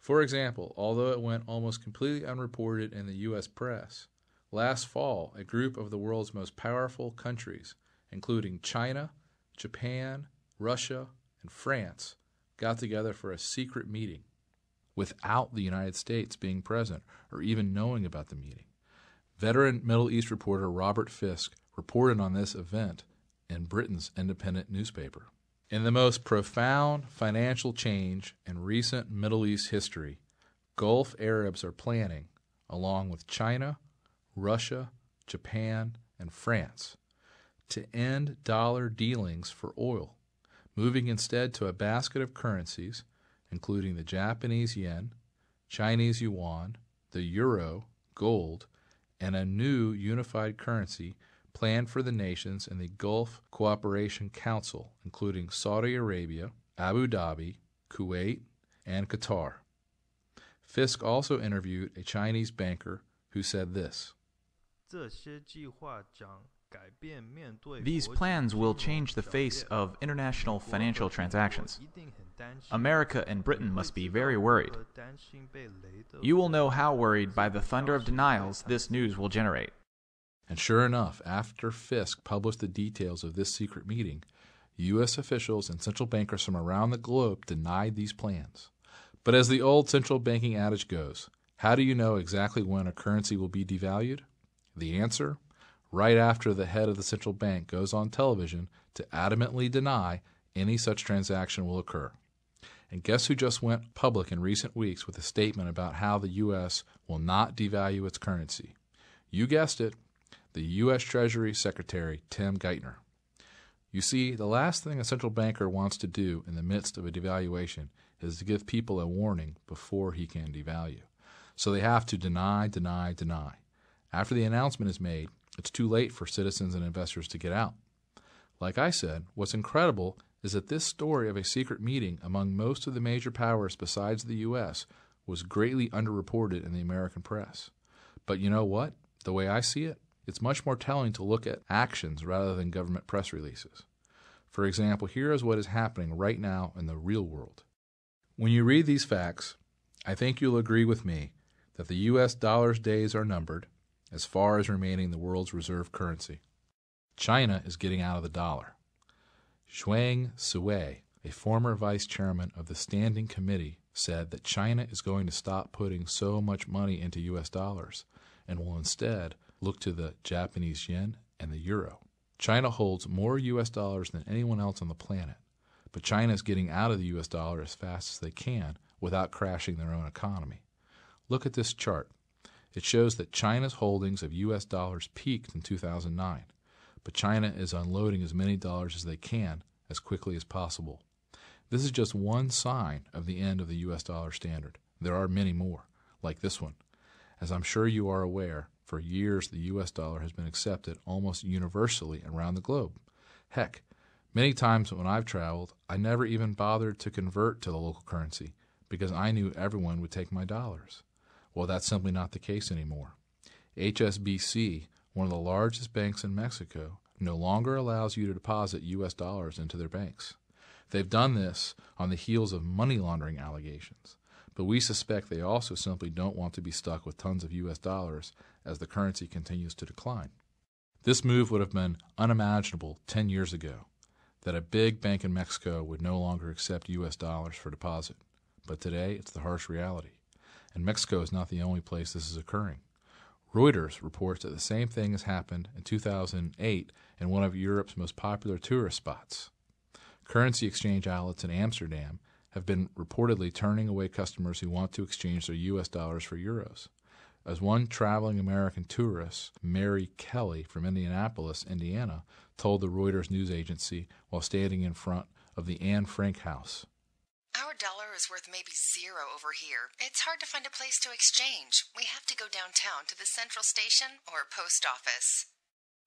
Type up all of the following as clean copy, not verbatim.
For example, although it went almost completely unreported in the U.S. press, last fall a group of the world's most powerful countries, including China, Japan, Russia, and France, got together for a secret meeting without the United States being present or even knowing about the meeting. Veteran Middle East reporter Robert Fisk reported on this event in Britain's independent newspaper. In the most profound financial change in recent Middle East history, Gulf Arabs are planning, along with China, Russia, Japan, and France, to end dollar dealings for oil, moving instead to a basket of currencies, including the Japanese yen, Chinese yuan, the euro, gold, and a new unified currency planned for the nations in the Gulf Cooperation Council, including Saudi Arabia, Abu Dhabi, Kuwait, and Qatar. Fisk also interviewed a Chinese banker who said this: These plans will change the face of international financial transactions. America and Britain must be very worried. You will know how worried by the thunder of denials this news will generate. And sure enough, after Fisk published the details of this secret meeting, U.S. officials and central bankers from around the globe denied these plans. But as the old central banking adage goes, how do you know exactly when a currency will be devalued? The answer? Right after the head of the central bank goes on television to adamantly deny any such transaction will occur. And guess who just went public in recent weeks with a statement about how the U.S. will not devalue its currency? You guessed it, the U.S. Treasury Secretary Tim Geithner. You see, the last thing a central banker wants to do in the midst of a devaluation is to give people a warning before he can devalue. So they have to deny. After the announcement is made, it's too late for citizens and investors to get out. Like I said, what's incredible is that this story of a secret meeting among most of the major powers besides the U.S. was greatly underreported in the American press. But you know what? The way I see it, it's much more telling to look at actions rather than government press releases. For example, here is what is happening right now in the real world. When you read these facts, I think you'll agree with me that the U.S. dollar's days are numbered as far as remaining the world's reserve currency. China is getting out of the dollar. Zhuang Sui, a former vice chairman of the Standing Committee, said that China is going to stop putting so much money into U.S. dollars and will instead look to the Japanese yen and the euro. China holds more U.S. dollars than anyone else on the planet, but China is getting out of the U.S. dollar as fast as they can without crashing their own economy. Look at this chart. It shows that China's holdings of U.S. dollars peaked in 2009, but China is unloading as many dollars as they can as quickly as possible. This is just one sign of the end of the U.S. dollar standard. There are many more, like this one. As I'm sure you are aware, for years the U.S. dollar has been accepted almost universally around the globe. Heck, many times when I've traveled, I never even bothered to convert to the local currency because I knew everyone would take my dollars. Well, that's simply not the case anymore. HSBC, one of the largest banks in Mexico, no longer allows you to deposit U.S. dollars into their banks. They've done this on the heels of money laundering allegations, but we suspect they also simply don't want to be stuck with tons of U.S. dollars as the currency continues to decline. This move would have been unimaginable 10 years ago, that a big bank in Mexico would no longer accept U.S. dollars for deposit. But today, it's the harsh reality. And Mexico is not the only place this is occurring. Reuters reports that the same thing has happened in 2008 in one of Europe's most popular tourist spots. Currency exchange outlets in Amsterdam have been reportedly turning away customers who want to exchange their U.S. dollars for euros. As one traveling American tourist, Mary Kelly from Indianapolis, Indiana, told the Reuters news agency while standing in front of the Anne Frank House. Our dollar is worth maybe zero over here. It's hard to find a place to exchange. We have to go downtown to the central station or post office.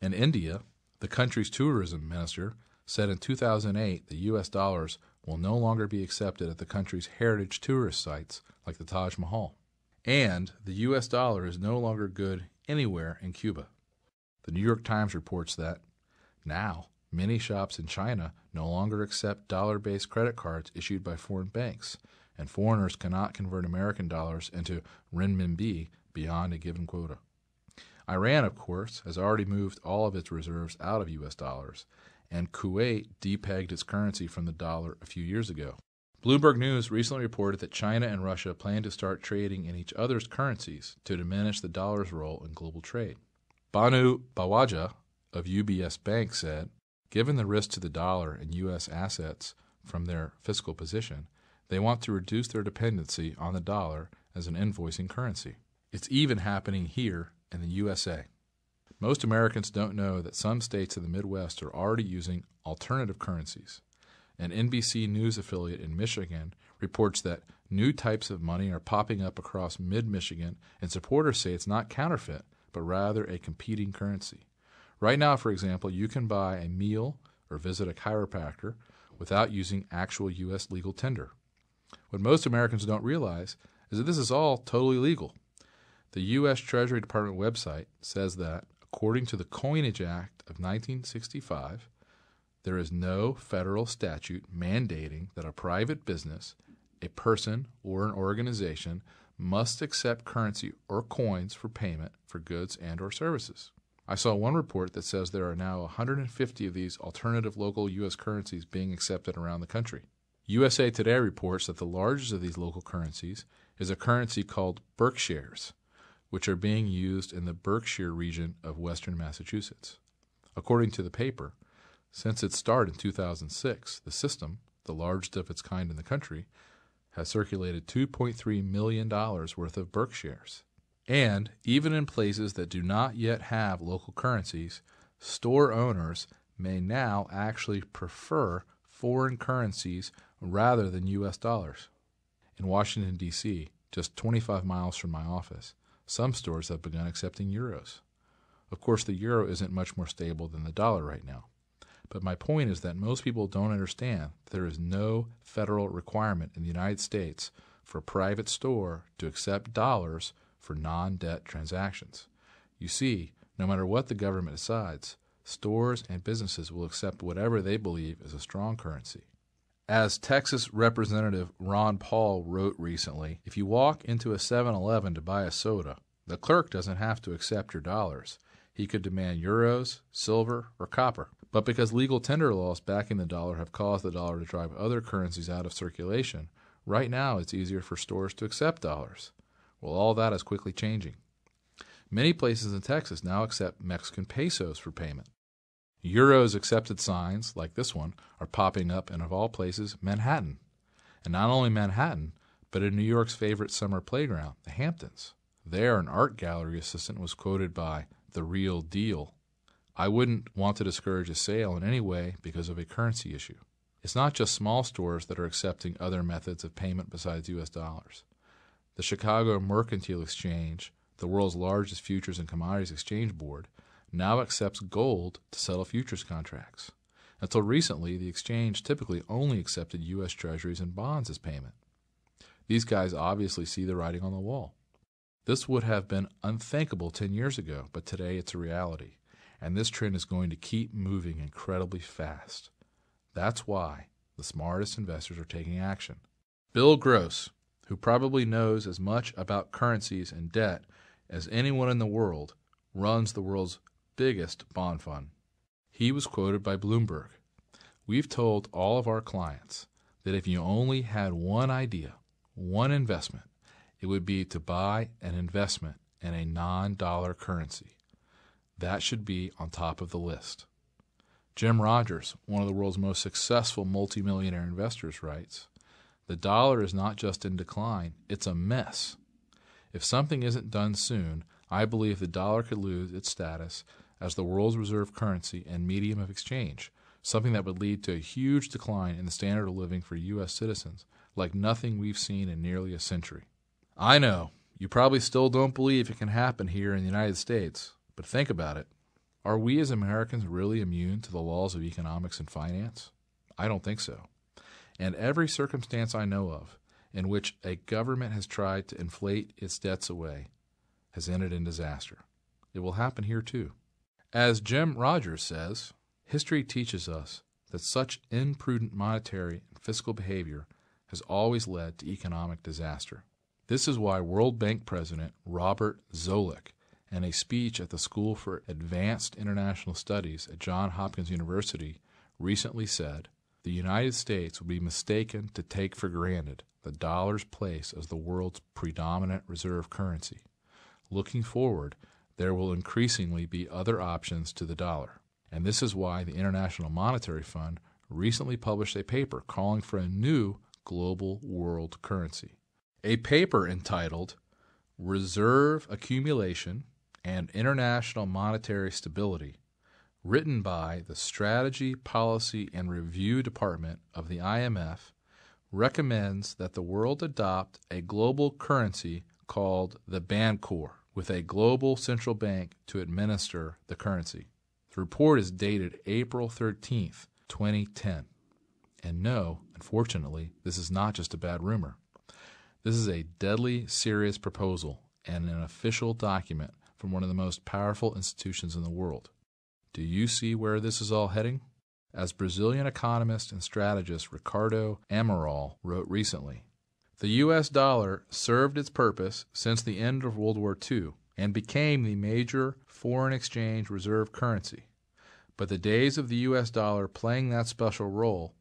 In India, the country's tourism minister said in 2008 the U.S. dollars will no longer be accepted at the country's heritage tourist sites like the Taj Mahal. And the U.S. dollar is no longer good anywhere in Cuba. The New York Times reports that now many shops in China no longer accept dollar-based credit cards issued by foreign banks, and foreigners cannot convert American dollars into renminbi beyond a given quota. Iran, of course, has already moved all of its reserves out of U.S. dollars, and Kuwait depegged its currency from the dollar a few years ago. Bloomberg News recently reported that China and Russia plan to start trading in each other's currencies to diminish the dollar's role in global trade. Banu Bawaja of UBS Bank said, given the risk to the dollar and U.S. assets from their fiscal position, they want to reduce their dependency on the dollar as an invoicing currency. It's even happening here in the USA. Most Americans don't know that some states in the Midwest are already using alternative currencies. An NBC News affiliate in Michigan reports that new types of money are popping up across mid-Michigan, and supporters say it's not counterfeit, but rather a competing currency. Right now, for example, you can buy a meal or visit a chiropractor without using actual U.S. legal tender. What most Americans don't realize is that this is all totally legal. The U.S. Treasury Department website says that, according to the Coinage Act of 1965, there is no federal statute mandating that a private business, a person, or an organization must accept currency or coins for payment for goods and or services. I saw one report that says there are now 150 of these alternative local U.S. currencies being accepted around the country. USA Today reports that the largest of these local currencies is a currency called Berkshires, which are being used in the Berkshire region of western Massachusetts. According to the paper, since its start in 2006, the system, the largest of its kind in the country, has circulated $2.3 million worth of Berkshires. And even in places that do not yet have local currencies, store owners may now actually prefer foreign currencies rather than U.S. dollars. In Washington, D.C., just 25 miles from my office, some stores have begun accepting euros. Of course, the euro isn't much more stable than the dollar right now. But my point is that most people don't understand that there is no federal requirement in the United States for a private store to accept dollars for non-debt transactions. You see, no matter what the government decides, stores and businesses will accept whatever they believe is a strong currency. As Texas Representative Ron Paul wrote recently, if you walk into a 7-Eleven to buy a soda, the clerk doesn't have to accept your dollars. He could demand euros, silver, or copper. But because legal tender laws backing the dollar have caused the dollar to drive other currencies out of circulation, right now it's easier for stores to accept dollars. Well, all that is quickly changing. Many places in Texas now accept Mexican pesos for payment. Euros accepted signs, like this one, are popping up in, of all places, Manhattan. And not only Manhattan, but in New York's favorite summer playground, the Hamptons. There, an art gallery assistant was quoted by "the real deal." I wouldn't want to discourage a sale in any way because of a currency issue. It's not just small stores that are accepting other methods of payment besides U.S. dollars. The Chicago Mercantile Exchange, the world's largest futures and commodities exchange board, now accepts gold to settle futures contracts. Until recently, the exchange typically only accepted U.S. Treasuries and bonds as payment. These guys obviously see the writing on the wall. This would have been unthinkable 10 years ago, but today it's a reality, and this trend is going to keep moving incredibly fast. That's why the smartest investors are taking action. Bill Gross, who probably knows as much about currencies and debt as anyone in the world, runs the world's biggest bond fund. He was quoted by Bloomberg. We've told all of our clients that if you only had one idea, one investment, it would be to buy an investment in a non-dollar currency. That should be on top of the list. Jim Rogers, one of the world's most successful multimillionaire investors, writes, "The dollar is not just in decline, it's a mess. If something isn't done soon, I believe the dollar could lose its status as the world's reserve currency and medium of exchange, something that would lead to a huge decline in the standard of living for U.S. citizens, like nothing we've seen in nearly a century." I know, you probably still don't believe it can happen here in the United States, but think about it. Are we as Americans really immune to the laws of economics and finance? I don't think so. And every circumstance I know of in which a government has tried to inflate its debts away has ended in disaster. It will happen here too. As Jim Rogers says, history teaches us that such imprudent monetary and fiscal behavior has always led to economic disaster. This is why World Bank President Robert Zoellick, in a speech at the School for Advanced International Studies at Johns Hopkins University, recently said, "The United States would be mistaken to take for granted the dollar's place as the world's predominant reserve currency. Looking forward, there will increasingly be other options to the dollar." And this is why the International Monetary Fund recently published a paper calling for a new global world currency. A paper entitled Reserve Accumulation and International Monetary Stability, written by the Strategy, Policy, and Review Department of the IMF, recommends that the world adopt a global currency called the Bancor, with a global central bank to administer the currency. The report is dated April 13th, 2010. And no, unfortunately, this is not just a bad rumor. This is a deadly serious proposal and an official document from one of the most powerful institutions in the world. Do you see where this is all heading? As Brazilian economist and strategist Ricardo Amaral wrote recently, the U.S. dollar served its purpose since the end of World War II and became the major foreign exchange reserve currency. But the days of the U.S. dollar playing that special role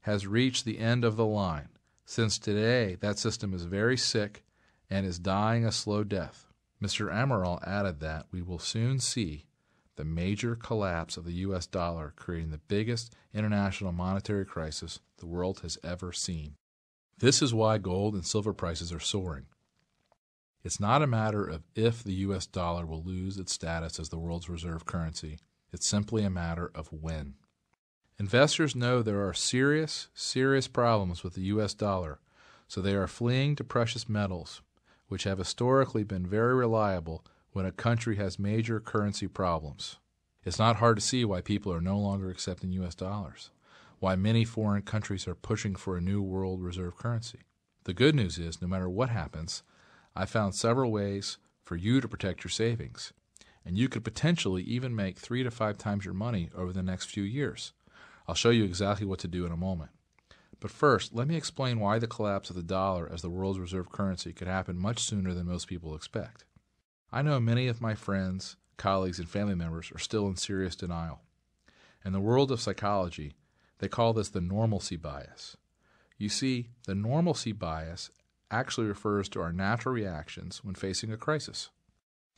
has reached the end of the line, since today that system is very sick and is dying a slow death. Mr. Amaral added that we will soon see the major collapse of the U.S. dollar, creating the biggest international monetary crisis the world has ever seen. This is why gold and silver prices are soaring. It's not a matter of if the U.S. dollar will lose its status as the world's reserve currency. It's simply a matter of when. Investors know there are serious problems with the U.S. dollar, so they are fleeing to precious metals, which have historically been very reliable when a country has major currency problems. It's not hard to see why people are no longer accepting U.S. dollars, why many foreign countries are pushing for a new world reserve currency. The good news is, no matter what happens, I found several ways for you to protect your savings, and you could potentially even make 3 to 5 times your money over the next few years. I'll show you exactly what to do in a moment. But first, let me explain why the collapse of the dollar as the world's reserve currency could happen much sooner than most people expect. I know many of my friends, colleagues, and family members are still in serious denial. In the world of psychology, they call this the normalcy bias. You see, the normalcy bias actually refers to our natural reactions when facing a crisis.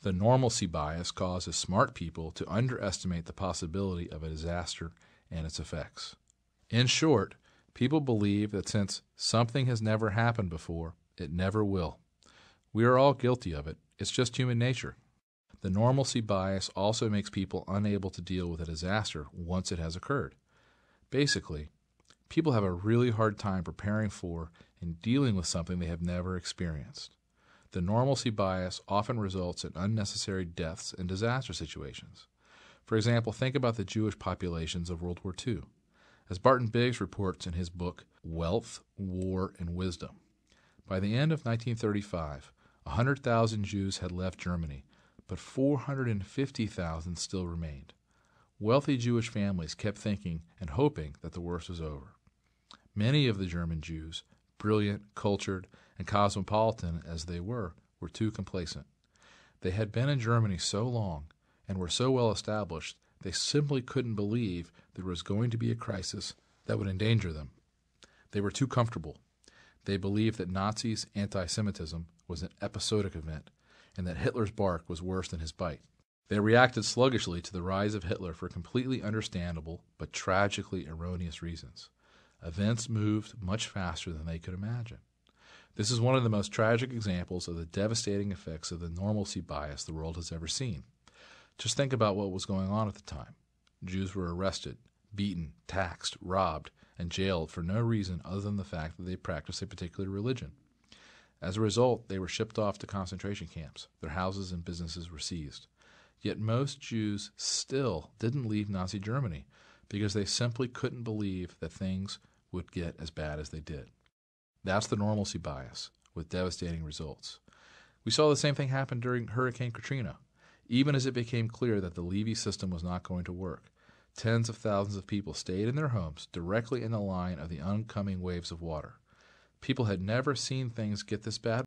The normalcy bias causes smart people to underestimate the possibility of a disaster and its effects. In short, people believe that since something has never happened before, it never will. We are all guilty of it. It's just human nature. The normalcy bias also makes people unable to deal with a disaster once it has occurred. Basically, people have a really hard time preparing for and dealing with something they have never experienced. The normalcy bias often results in unnecessary deaths in disaster situations. For example, think about the Jewish populations of World War II. As Barton Biggs reports in his book, Wealth, War, and Wisdom, by the end of 1935, 100,000 Jews had left Germany, but 450,000 still remained. Wealthy Jewish families kept thinking and hoping that the worst was over. Many of the German Jews, brilliant, cultured, and cosmopolitan as they were too complacent. They had been in Germany so long and were so well established, they simply couldn't believe there was going to be a crisis that would endanger them. They were too comfortable. They believed that Nazis' anti-Semitism was an episodic event and that Hitler's bark was worse than his bite. They reacted sluggishly to the rise of Hitler for completely understandable but tragically erroneous reasons. Events moved much faster than they could imagine. This is one of the most tragic examples of the devastating effects of the normalcy bias the world has ever seen. Just think about what was going on at the time. Jews were arrested, beaten, taxed, robbed, and jailed for no reason other than the fact that they practiced a particular religion. As a result, they were shipped off to concentration camps. Their houses and businesses were seized. Yet most Jews still didn't leave Nazi Germany because they simply couldn't believe that things would get as bad as they did. That's the normalcy bias, with devastating results. We saw the same thing happen during Hurricane Katrina. Even as it became clear that the levee system was not going to work, tens of thousands of people stayed in their homes directly in the line of the oncoming waves of water. People had never seen things get this bad